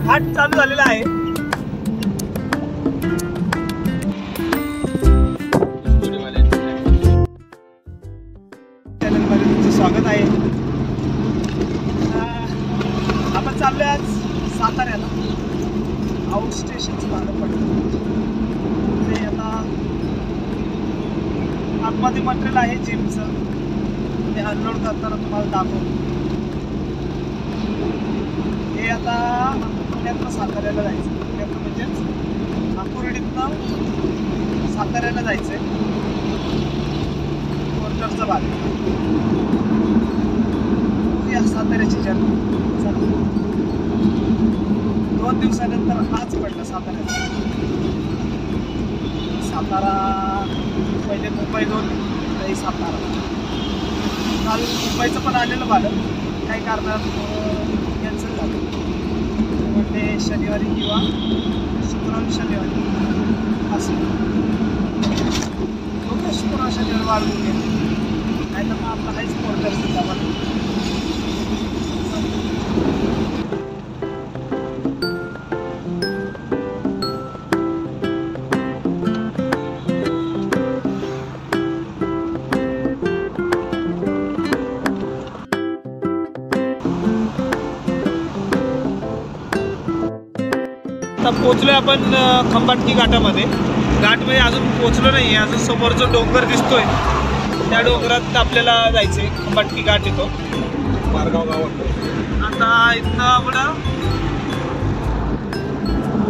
घाट चालू झालेला आहे. चॅनलमध्ये तुमचं स्वागत आहे. आपण चाललोय आज साताऱ्याला. आउट स्टेशनचं भाडं पडलं ते आता आतमध्ये मटेरियल आहे जिमचं, ते अनलोड करताना तुम्हाला दाखवतो. हे आता पुण्यातनं साताऱ्याला जायचं, पुण्यातनं म्हणजेच नागपूरडीतनं साताऱ्याला जायचं आहे. कोर्टरचा भाग या साताऱ्याची जर्नी. चला, 2 दिवसानंतर आज पडलं साताऱ्याचं. सातारा पहिले मुंबई 2 नाही सातारा. काल मुंबईचं पण आलेलं भाडं काही कारणात कॅन्सल झालं. म्हणजे शनिवारी किंवा शुक्रवारी शनिवारी असं शुक्रवार शनिवारी वाढवून गेले. नाही तर मग आपला काहीच कोर्टरचं जावा. पोचलोय आपण खंबाटकी घाटामध्ये. घाटमध्ये अजून पोचलो नाही आहे. अजून समोर जो डोंगर दिसतोय त्या डोंगरात आपल्याला जायचंय. खंबाटकी घाट येतो मारगाव गावात. आता इथनं आपण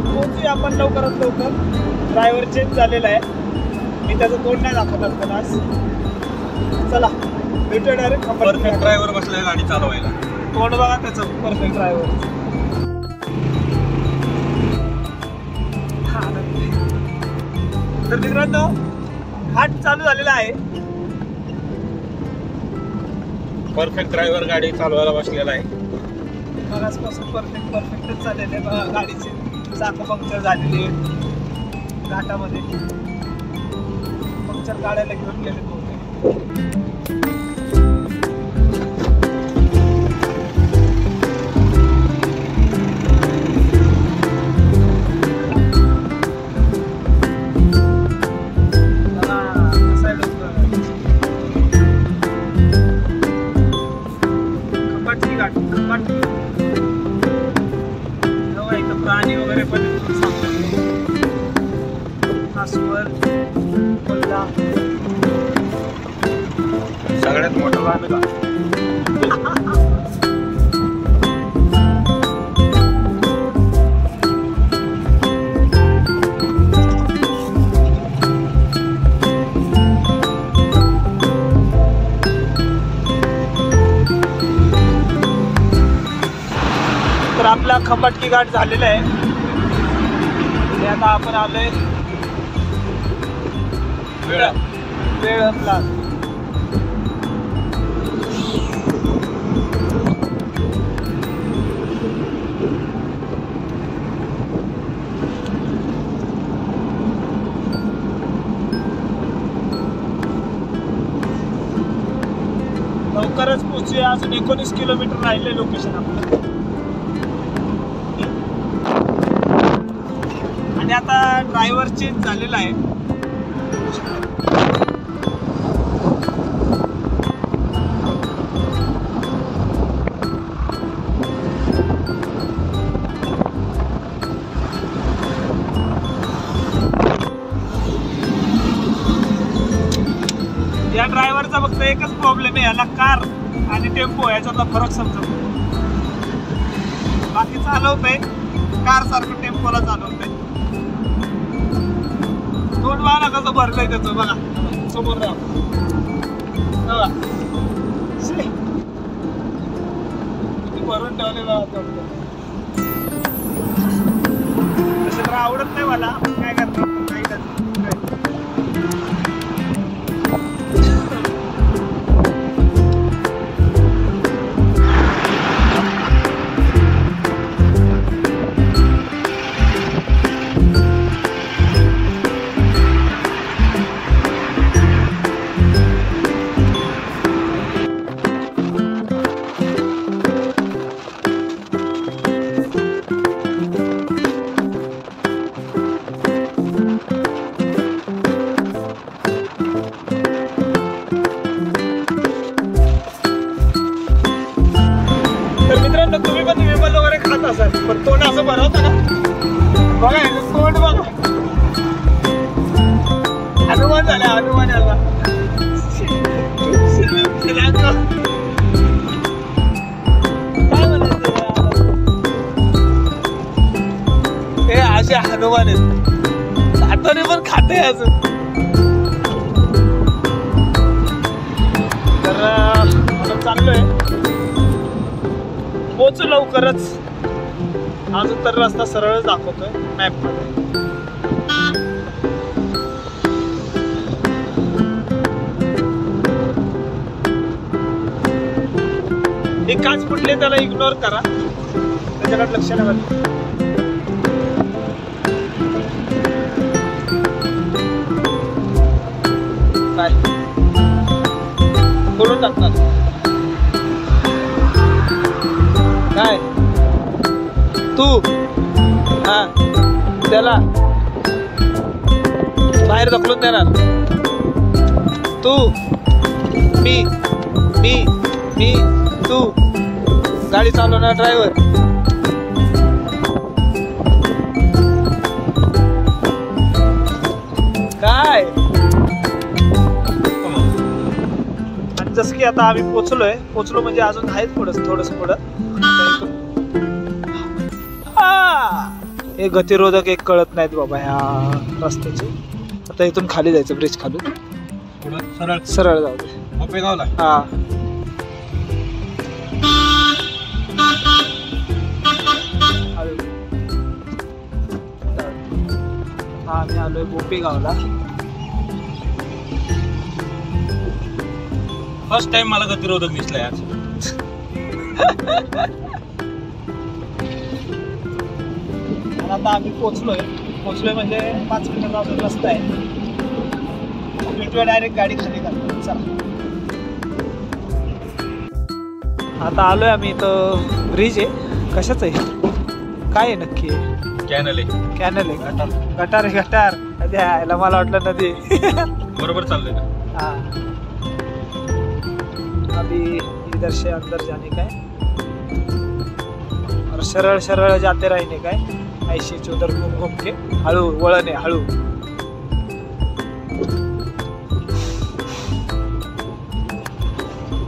पोचूया आपण लवकरात लवकर. ड्रायव्हर चेंज झालेला आहे. मी त्याचं तोंड नाही दाखवणार पण आज. चला भेटूया डायरेक्ट. परफेक्ट ड्रायव्हर बसलाय गाडी चालवायला. तोंड बघा त्याचं, परफेक्ट ड्रायव्हर. तर मित्रांनो, घाट चालू झालेला आहे. परफेक्ट ड्रायव्हर गाडी चालवायला बसलेला आहे. मगासपासून परफेक्टच चाललेले बघा. गाडीचे चाकं पंक्चर झालेली आहेत घाटामध्ये. पंक्चर काढायला घेऊन गेले होते. प्राणी वगैरे पण अस्वल, कोल्हा, सगळ्यात मोठं झालं का? तर आपला खंबाटकी घाट झालेला आहे. आणि आता आपण आलोय वेळ आपला. लवकरच पोहोचूया. अजून 19 किलोमीटर राहिले लोकेशन आपलं. आणि आता ड्रायव्हर चेंज झालेला आहे. या ड्रायव्हरचा फक्त एकच प्रॉब्लेम आहे, याला कार आणि टेम्पो याच्यातला फरक समजतो. बाकी चालवतंय कार सारखं टेम्पोला चालवतंय. तोंड बघा कसं भरलंय त्याचं. बघा समोर राहा. किती भरून ठेवले बघा तोंड. तसं तर आवडत नाही मला. काय करणार काही नाही. पण तोंड असं भरवतं ना बघा ह्याचं तोंड बघा हनुमान झाला हनुमान याला काय म्हणायचं हे असे हनुमान आहेत हाताने पण खाते अजून तर आपण चाललोय पोचू लवकरच अजून तर रस्ता सरळच दाखवतोय मॅप मध्ये एक काच फुटले त्याला इग्नोर करा त्याच्याकडे लक्ष नाही घाला. काय करून टाकणार काय तू हा त्याला बाहेर ढकलून देणार तू मी मी मी तू गाडी चालवणार ड्रायव्हर काय आणि जसं की आता आम्ही पोचलो म्हणजे अजून आहेच थोडस पुढं हे गतिरोधक एक कळत नाहीत बाबा ह्या रस्त्याचे आता इथून खाली जायचं ब्रिज खालून सरळ सरळ जाऊ दे मोपेगावला हा आम्ही आलोय बोपेगावला फर्स्ट टाइम मला गतिरोधक दिसलाय आज आता आम्ही पोचलोय म्हणजे 5 मिनिटाचा अजून रस्ता आहे भेटूया डायरेक्ट गाडी खाली करतो चला आता आलोय आम्ही इथं ब्रिज आहे कशाच आहे काय आहे नक्की कॅनल आहे कॅनल आहे गटार आहे गटार अरे यायला मला वाटलं नदी बरोबर चाललंय ना हाँ अभी इधर से अंदर जाने का है और सरळ सरळ जाते रहने का है ऐसे उधर घूम घूम के हळू वळण आहे हळू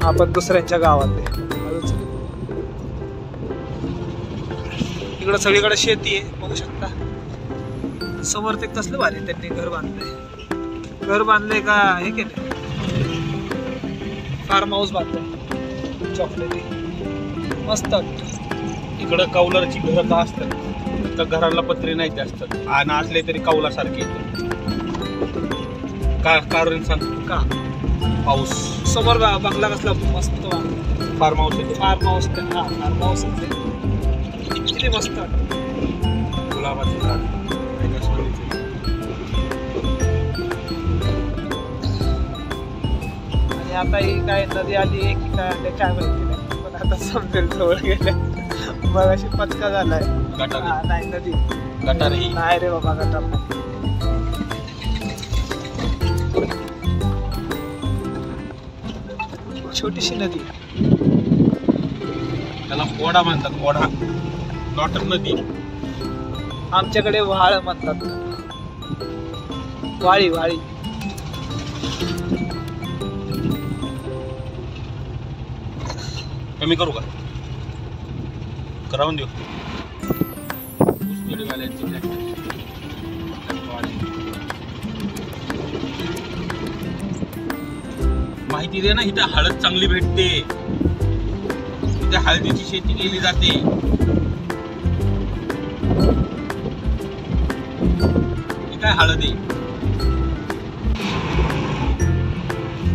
आपण दुसऱ्यांच्या गावात आहे हळूच इकडं सगळीकडे शेती आहे बघू शकता समोर ते कसलं भारी त्यांनी घर बांधलंय का हे केलंय फार्म हाऊस बांधलंय चॉकलेटी मस्त इकडं कौलाची घरं का असतात तर घराला पत्रे नाही जास्त आणि असले तरी कौलासारखे का कारण सांग का पाऊस समोर बंगला कसला मस्त फार्म हाऊस आहे फार्म हाऊस हा फार्म हाऊस किती मस्त गुलाबाचं झाड आणि आता ही काय नदी आली आहे की काय आले काय माहिती नाही पण आता समजेल जवळ गेल्या मग अशी पचका झालाय गटार नाही नदी गटार ही नाही रे बाबा गटार नाही छोटीशी नदी त्याला ओढा म्हणतात ओढा नॉट नदी आमच्याकडे व्हाळ म्हणतात वाळी वाळी कमी करू का करावून देऊ माहिती दे ना इथं हळद चांगली भेटते इथे हळदीची शेती केली जाते काय हळद आहे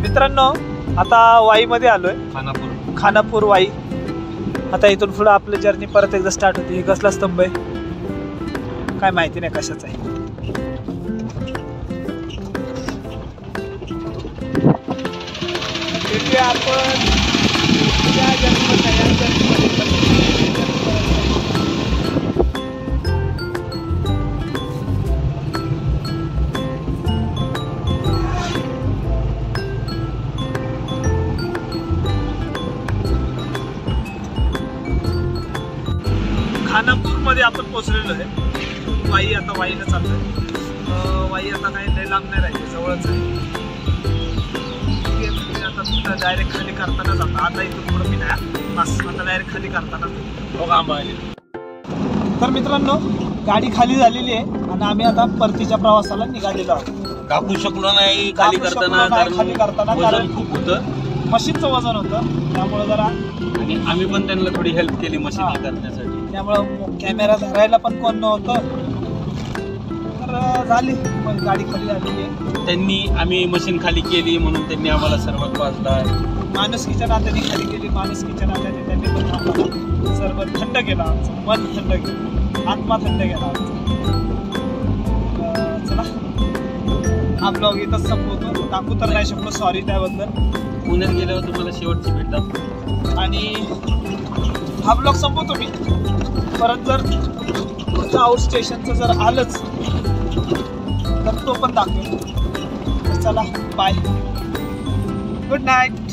मित्रांनो आता वाईमध्ये आलोय खानापूर वाई आता इथून पुढे आपलं जर्नी परत एकदा स्टार्ट होती. हे कसला स्तंभ आहे काय माहिती नाही कशाचा आहे. आपण खानापूरमध्ये आपण पोहोचलेलो आहे. वाई आता वाईला चालतोय. वाई आता काही लय लांब नाही राहिली, जवळच आहे. आता डायरेक्ट खाली करताना जातो. आता इथून पुढं मी नाही, बस आता डायरेक्ट खाली करताना. तर मित्रांनो, गाडी खाली झालेली आहे आणि आम्ही आता परतीच्या प्रवासाला निघालेलो आहोत. कापू शकलो नाही खाली करताना, कारण खूप होतं, मशीनचं वजन होतं. त्यामुळे जरा आणि आम्ही पण त्यांना थोडी हेल्प केली मशीन करण्यासाठी. त्यामुळं कॅमेरा धरायला पण कोण नव्हतं. तर झाली मग गाडी खाली झालेली आहे. आम्ही मशीन खाली केली म्हणून त्यांनी आम्हाला सर्वात वाजला. माणुसकीच्या नात्याने खाली केली. माणुसकीच्या नात्याने त्यांनी पण आम्हाला सर्व थंड केला. आमचं मन थंड केलं, आत्मा थंड केला आमचा. चला, हा ब्लॉग इथंच संपवतो. टाकू तर नाही शकलो, सॉरी त्याबद्दल. पुण्यात गेल्यावर तुम्हाला शेवटची भेट दाखवतो आणि हा ब्लॉग संपवतो मी. परत जर आउट स्टेशनचं जर आलंच तर तो पण दाखवेल. चला, बाय, गुड नाईट.